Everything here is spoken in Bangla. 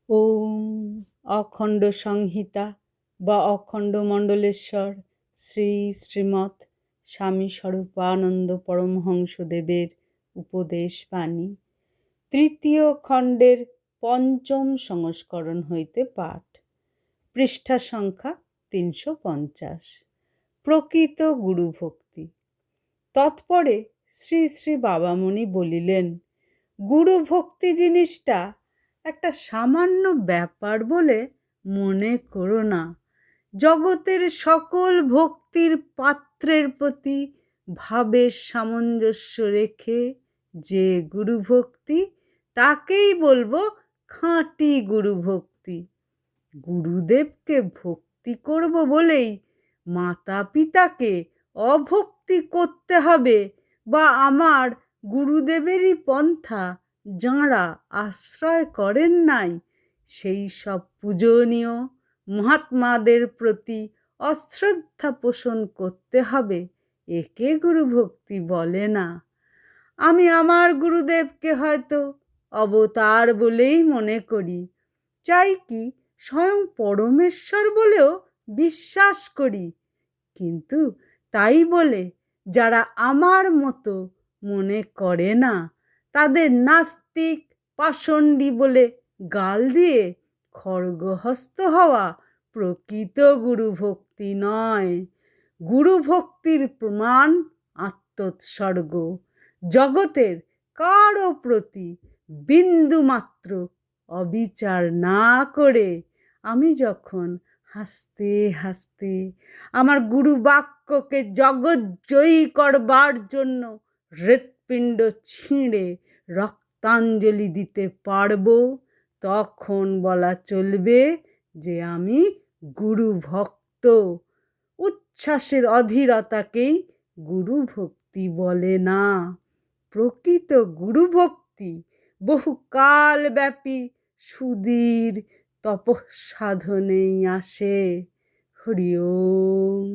ওম অখণ্ড সংহিতা বা অখণ্ড মণ্ডলেশ্বর শ্রী শ্রীমৎ স্বামী স্বরূপানন্দ পরমহংসদেবের উপদেশ বাণী তৃতীয় খণ্ডের পঞ্চম সংস্করণ হইতে পাঠ। পৃষ্ঠা সংখ্যা 350। প্রকৃত গুরুভক্তি। তৎপরে শ্রী শ্রী বাবামণি বলিলেন, গুরুভক্তি জিনিসটা একটা সামান্য ব্যাপার বলে মনে করো না। জগতের সকল ভক্তির পাত্রের প্রতি ভাবের সামঞ্জস্য রেখে যে গুরুভক্তি, তাকেই বলবো খাঁটি গুরুভক্তি। গুরুদেবকে ভক্তি করব বলেই মাতা পিতাকে অভক্তি করতে হবে, বা আমার গুরুদেবেরই পন্থা যাঁরা আশ্রয় করেন নাই সেই সব পূজনীয় মহাত্মাদের প্রতি অশ্রদ্ধা পোষণ করতে হবে, একে গুরুভক্তি বলে না। আমি আমার গুরুদেবকে হয়তো অবতার বলেই মনে করি, চাই কি স্বয়ং পরমেশ্বর বলেও বিশ্বাস করি, কিন্তু তাই বলে যারা আমার মতো মনে করে না তাদের নাস্তিক পাষণ্ডী বলে গাল দিয়ে খড়গহস্ত হওয়া প্রকৃত গুরুভক্তি নয়। গুরুভক্তির প্রমাণ আত্মোৎসর্গ। জগতের কারো প্রতি বিন্দুমাত্র অবিচার না করে আমি যখন হাসতে হাসতে আমার গুরু বাক্যকে জগৎজয়ী করবার জন্য হৃৎপিণ্ড ছিঁড়ে রক্তাঞ্জলি দিতে পারবো, তখন বলা চলবে যে আমি গুরুভক্ত। উচ্ছ্বাসের অধীরতাকেই গুরুভক্তি বলে না। প্রকৃত গুরুভক্তি বহুকালব্যাপী সুদীর তপঃসাধনেই আসে। হরি ওম।